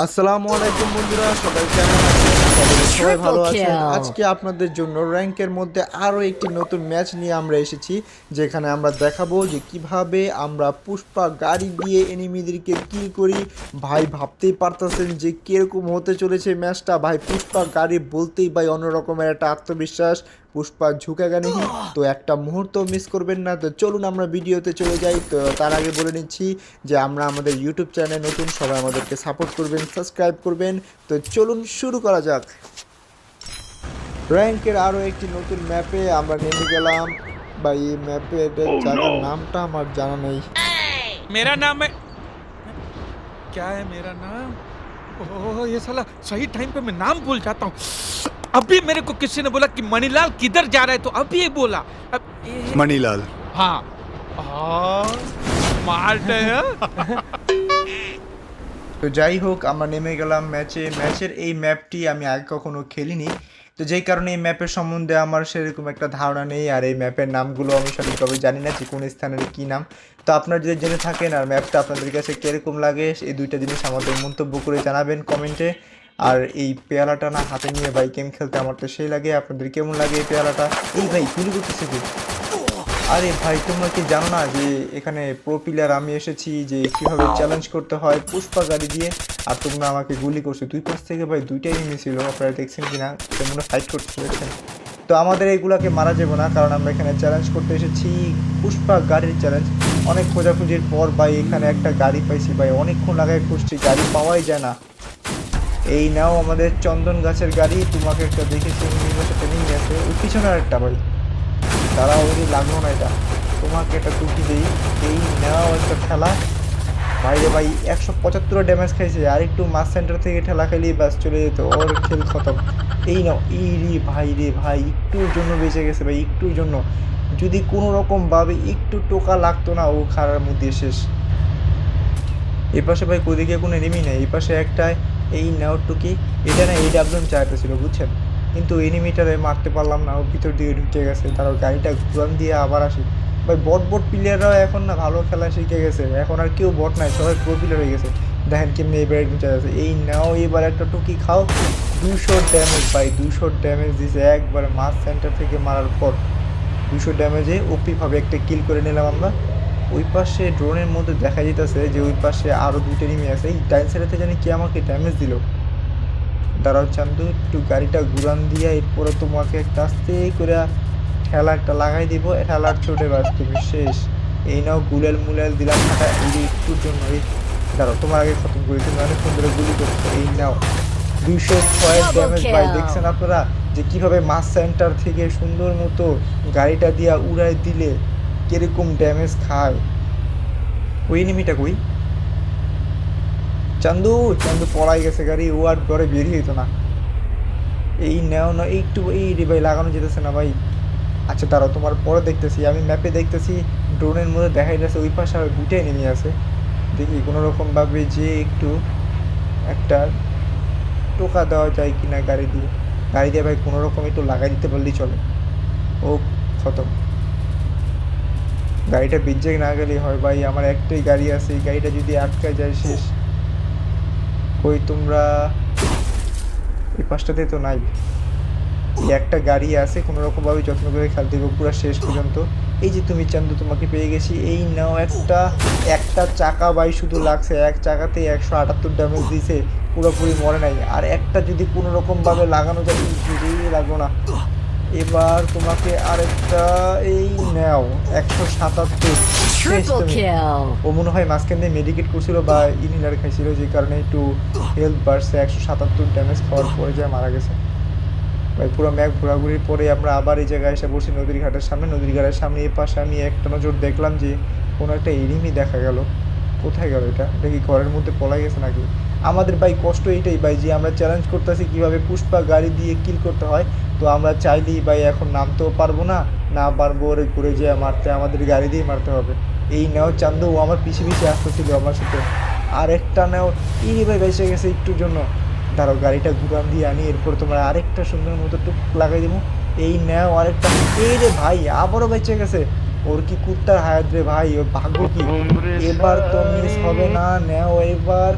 আসসালামু আলাইকুম বন্ধুরা, সবাই কেমন আছেন? আশা করি সবাই ভালো আছেন। আজকে আপনাদের জন্য র্যাঙ্কের মধ্যে আরও একটি নতুন ম্যাচ নিয়ে আমরা এসেছি, যেখানে আমরা দেখাবো যে কিভাবে আমরা পুষ্পা গাড়ি দিয়ে এনিমিদেরকে কিল করি। ভাই ভাবতেই পারতেছেন যে কীরকম হতে চলেছে ম্যাচটা। ভাই পুষ্পা গাড়ি বলতেই ভাই অন্যরকমের একটা আত্মবিশ্বাস, পুষ্পা ঝুঁকেগা নেই। তো একটা মুহূর্ত মিস করবেন না। তো চলুন আমরা ভিডিওতে চলে যাই। তো তার আগে বলে নিচ্ছি যে আমরা আমাদের ইউটিউব চ্যানেলে নতুন, সবাই আমাদেরকে সাপোর্ট করবেন, সাবস্ক্রাইব করবেন। তো চলুন শুরু করা যাক। র্যাঙ্কের আরও একটি নতুন ম্যাপে আমরা নেমে গেলাম। বা এই ম্যাপের জায়গার নামটা আমার জানা নেই। मेरा नाम है क्या है मेरा नाम। ओह ये साला सही टाइम पे मैं नाम भूल जाता हूँ। अभी मेरे को किसी ने बोला कि मणिलाल किधर जा रहा है तो अभी ये बोला मणिलाल। हाँ स्मार्ट है हाँ? তো যাই হোক, আমরা নেমে গেলাম ম্যাচের এই ম্যাপটি আমি আগে কখনো খেলিনি। তো যেই কারণে এই ম্যাপের সম্বন্ধে আমার সেরকম একটা ধারণা নেই, আর এই ম্যাপের নামগুলো আমি সঠিকভাবে জানি না যে কোন স্থানের কী নাম। তো আপনারা যদি জেনে থাকেন আর ম্যাপটা আপনাদের কাছে কীরকম লাগে, এই দুইটা জিনিস আমাদের মন্তব্য করে জানাবেন কমেন্টে। আর এই পেয়ালাটা না হাতে নিয়ে ভাই গেম খেলতে আমার তো সেই লাগে। আপনাদের কেমন লাগে এই পেয়ালাটা? এই ভাই গুলি করতেছে কি? আরে ভাই তোমরা কি জানো না যে এখানে প্রো প্লেয়ার আমি এসেছি, যে কীভাবে চ্যালেঞ্জ করতে হয় পুষ্পা গাড়ি দিয়ে, আর তোমরা আমাকে গুলি করছো। দুই পাশ থেকে ভাই দুইটাই এনিমি ছিল, আপনারা দেখছেন কি না? তোমরা ফাইট করতে দেখছেন। তো আমাদের এইগুলাকে মারা যাবে না, কারণ আমরা এখানে চ্যালেঞ্জ করতে এসেছি, পুষ্পা গাড়ির চ্যালেঞ্জ। অনেক খোঁজাখুঁজির পর ভাই এখানে একটা গাড়ি পাইছি ভাই, অনেকক্ষণ লাগায় খুঁজছি, গাড়ি পাওয়াই যায় না। এই নাও আমাদের চন্দন গাছের গাড়ি। তোমাকে একটা দেখেছি সাথে নিয়ে গেছে, ওই পিছনে আরেকটা ভাই, তারা ওই লাগলো না। এটা তোমাকে একটা টুকি দিই, এই নেওয়া একটা খেলা। ভাইরে ভাই 175 ড্যামেজ খাইছে, আর একটু মাস সেন্টার থেকে ঠেলা খেলি ব্যাস চলে যেত, ওর খেল খতম। এই নাও, এই রে ভাই একটুর জন্য বেঁচে গেছে ভাই, একটুর জন্য। যদি কোনো রকমভাবে একটু টোকা লাগতো না, ও খারার মধ্যে শেষ। এ পাশে ভাই কোদিকে কোনো এনিমি নেই, এই পাশে একটা এই নাও টুকি। এটা না এই ডাবলুম চাইতে ছিল বুঝছেন, কিন্তু এনিমিটারে মারতে পারলাম না, ও ভিতর দিকে ঢুকে গেছে। তারও গাড়িটা ঘুরান দিয়ে আবার আসি। ভাই বট প্লেয়াররাও এখন না ভালো খেলা শিখে গেছে, এখন আর কেউ বট নাই, সবাই প্রো প্লেয়ার হয়ে গেছে। দেখেন কেমনি এবার ঢুকে গেছে। এই নাও এবার একটা টুকি খাও। 200 ড্যামেজ ভাই, 200 ড্যামেজ দিছে একবারে মাস সেন্টার থেকে মারার পর। 200 ড্যামেজে ওপিভাবে একটা কিল করে নিলাম আমরা। ওই পাশে ড্রোনের মধ্যে দেখা যেতেছে যে ওই পাশে আরও দুইটা এনিমি আছে। এই ডাইন সাইডেতে জানি কি আমাকে ড্যামেজ দিল। দাঁড়াও চান্দু, একটু গাড়িটা ঘুরান দিয়া এরপরে তোমাকে একটা আস্তে করে ঠেলা একটা লাগাই দিব, ঠেলার চোটে বাস তুমি শেষ। এই নাও গুলেল মুলেল দিলাম ফাটা, এই একটুর জন্য। এই দাঁড়াও, তোমার আগে খতম করি, তুমি অনেকক্ষণ ধরে গুলি করছো। এই নাও 206 ড্যামেজ ভাই। দেখছেন আপনারা যে কীভাবে মাস সেন্টার থেকে সুন্দর মতো গাড়িটা দিয়া উড়াই দিলে কিরকম ড্যামেজ খায়। ওই এনিমিটা কই? চান্দু চান্দু পড়াই গেছে গাড়ি, ও আর পরে বেরিয়ে হইতো না। এই নেও না একটু, এই রে ভাই লাগানো যেতেছে না ভাই। আচ্ছা দাঁড়াও, তোমার পরে দেখতেছি, আমি ম্যাপে দেখতেছি ড্রোনের মধ্যে দেখাই যাচ্ছে ওই পাশে আর দুইটাই নেমে আছে। দেখি কোনো রকমভাবে যে একটু একটা টোকা দেওয়া যায় কিনা গাড়ি দিয়ে ভাই কোনো রকম একটু লাগাই দিতে পারলেই চলে। ও খতম। গাড়িটা বিজ্জে না গেলেই হয় ভাই, আমার একটাই গাড়ি আছে, এই গাড়িটা যদি আটকা যায় শেষ। কই তোমরা? এই পাশটাতে তো নাই, এই একটা গাড়ি আছে, কোনো রকমভাবে যত্ন করে খেলতে হবে পুরো শেষ পর্যন্ত। এই যে তুমি চান্দু, তোমাকে পেয়ে গেছি। এই নাও একটা চাকা ভাই শুধু লাগছে, এক চাকাতে 178 ড্যামেজ দিয়েছে, পুরোপুরি মরে নাই। আর একটা যদি কোনো রকমভাবে লাগানো যায়, লাগলো না। এবার তোমাকে আরেকটা, এই নাও 177 শেষ তুমি। ও মনে হয় মাঝখান দিয়ে মেডিকেট করছিল বা ইনহেলার খাইছিল, যে কারণে একটু হেলথ বাড়ছে। 177 ড্যামেজ খাওয়ার পরে যা মারা গেছে ভাই। পুরো ম্যাপ ঘোরাঘুরির পরে আমরা আবার এই জায়গায় এসে বসি নদীর ঘাটের সামনে। নদীর ঘাটের সামনে এই পাশে আমি একটা নজর দেখলাম যে কোনো একটা এনিমি দেখা গেল। কোথায় গেল এটা? দেখি ঘরের মধ্যে পলাই গেছে নাকি? আমাদের ভাই কষ্ট এইটাই ভাই, যে আমরা চ্যালেঞ্জ করতেছি কীভাবে পুষ্পা গাড়ি দিয়ে কিল করতে হয়। তো আমরা চাইলেই ভাই এখন নামতেও পারবো না, না পারবো ওরে ঘুরে যেয়ে মারতে, আমাদের গাড়ি দিয়েই মারতে হবে। এই নেও চান্দু, ও আমার পিছিয়ে আসতেছিল আমার সাথে। আর একটা নেও, এই ভাই বেঁচে গেছে একটুর জন্য। দাঁড়াও গাড়িটা ঘুরান দিয়ে আনি, এরপর তোমরা আরেকটা সুন্দর মতো টুক লাগাই দেবো। এই নেও আরেকটা। এই রে ভাই আবারও বেঁচে গেছে। ওর কি কুত্তার হায়াত রে ভাই, ওর ভাগ্য কি। এবার তো মিস হবে না। নেও এবার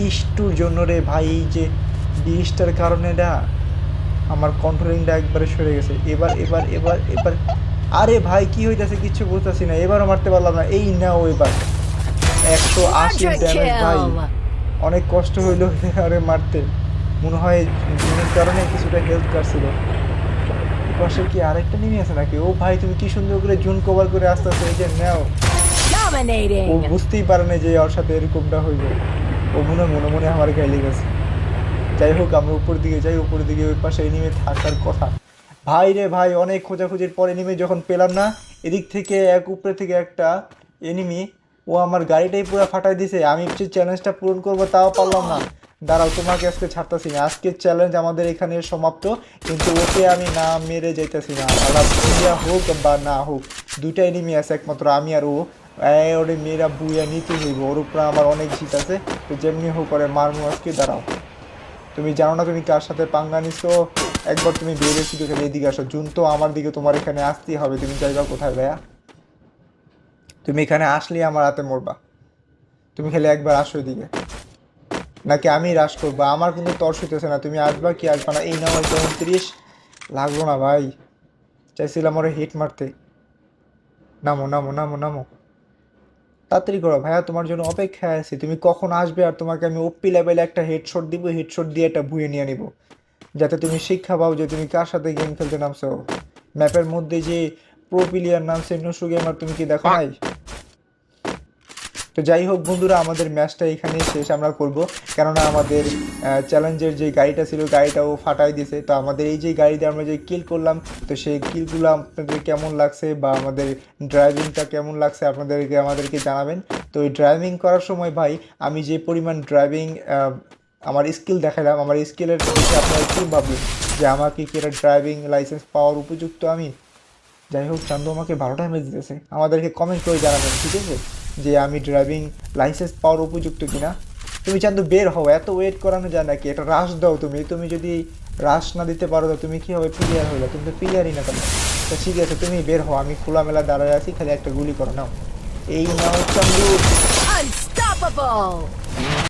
একটুর জন্য রে ভাই, এই যে বৃষ্টির কারণে না আমার কন্ট্রোলিংটা একবারে সরে গেছে। এবার আরে ভাই কি হইতাছে কিচ্ছু বুঝতেছি না, এবারও মারতে পারলাম না। এই নাও এবার 180 ড্যামেজ ভাই, অনেক কষ্ট হইলো আরে মারতে। মনে হয় জুনের কারণে কিছুটা হেল্প কাটছিল। পাশে কি আরেকটা নেমে আছে নাকি? ও ভাই তুমি কি সুন্দর করে জুন কভার করে আসতেছো, এই যে নাও। ও বুঝতেই পারে না যে ওর সাথে এরকমটা হইব। ও মনে মনে আমার গায়ে লেগেছে। যাই হোক আমরা উপর দিকে যাই, উপর দিকে ওই পাশে এনিমে থাকার কথা। ভাই রে ভাই, অনেক খোঁজাখুঁজির পর এনিমে যখন পেলাম না, এদিক থেকে উপরে থেকে একটা এনিমি, ও আমার গাড়িটাই পুরো ফাটাই দিছে। আমি যে চ্যালেঞ্জটা পূরণ করবো তাও পারলাম না। দাঁড়াও, তোমাকে আজকে ছাড়তাছি না। আজকের চ্যালেঞ্জ আমাদের এখানে সমাপ্ত, কিন্তু ওকে আমি না মেরে যাইতেছি না। আলাদা বুইয়া হোক বা না হোক, দুইটা এনিমি আছে একমাত্র, আমি আর ও। ওরে মেয়েরা বুইয়া নিতে হইব, ওর উপরে আমার অনেক জিত আছে। তো যেমনি হোক করে মারমু আজকে। দাঁড়াও, তুমি জানো না তুমি কার সাথে পাঙ্গা নিছো? একবার তুমি বেরিয়ে শুধু এখানে এদিকে আসো। জুন তো আমার দিকে, তোমার এখানে আসতেই হবে। তুমি যাইবা কোথায় ভাইয়া? তুমি এখানে আসলেই আমার হাতে মরবা। তুমি খেলে একবার আসো এদিকে, নাকি আমি রাশ করবো? আমার কিন্তু তর্স হইতেছে না, তুমি আসবা কি আসবা না। এই নাও 29 লাগলো না ভাই, চাইছিলাম ওরে হিট মারতে। নামো নামো নামো নামো, তাড়াতাড়ি করো ভাইয়া, তোমার জন্য অপেক্ষায় আছি। তুমি কখন আসবে আর তোমাকে আমি ওপি লেভেলে একটা হেডশট দিব, হেডশট দিয়ে একটা ভুয়ে নিয়ে নিব, যাতে তুমি শিক্ষা পাও যে তুমি কার সাথে গেম খেলতে নামছো। ম্যাপের মধ্যে যে প্রো প্লেয়ার নামছে নসু গেমার, তুমি কি দেখো নাই? তো যাই হোক বন্ধুরা, আমাদের ম্যাচটা এখানেই শেষ আমরা করব, কেননা আমাদের চ্যালেঞ্জের যে গাড়িটা ছিল গাড়িটাও ফাটাই দিয়েছে। তো আমাদের এই যে গাড়ি দিয়ে আমরা যে কিল করলাম, তো সেই কিলগুলো আপনাদের কেমন লাগছে বা আমাদের ড্রাইভিংটা কেমন লাগছে আমাদেরকে জানাবেন। তো এই ড্রাইভিং করার সময় ভাই আমি যে পরিমাণ ড্রাইভিং আমার স্কিল দেখালাম, আমার স্কিলের দেখে আপনারা কী ভাবলেন যে আমাকে কি একটা ড্রাইভিং লাইসেন্স পাওয়ার উপযুক্ত আমি? যাই হোক, চান্দু আমাকে 12টা ড্যামেজ দিতেছে। আমাদেরকে কমেন্ট করে জানাবেন, ঠিক আছে, যে আমি ড্রাইভিং লাইসেন্স পাওয়ার উপযুক্ত কিনা। তুমি চান্দু বের হও, এত ওয়েট করানো যায় নাকি? একটা রাশ দাও। তুমি যদি রাশ না দিতে পারো তো তুমি কী হবে? প্লেয়ার হইলো, তুমি তো প্লেয়ারই না কেন? তো ঠিক আছে, তুমি বের হও, আমি খোলামেলা দাঁড়ায় আছি, খালি একটা গুলি করো। নাও, এই নাও চান্দু।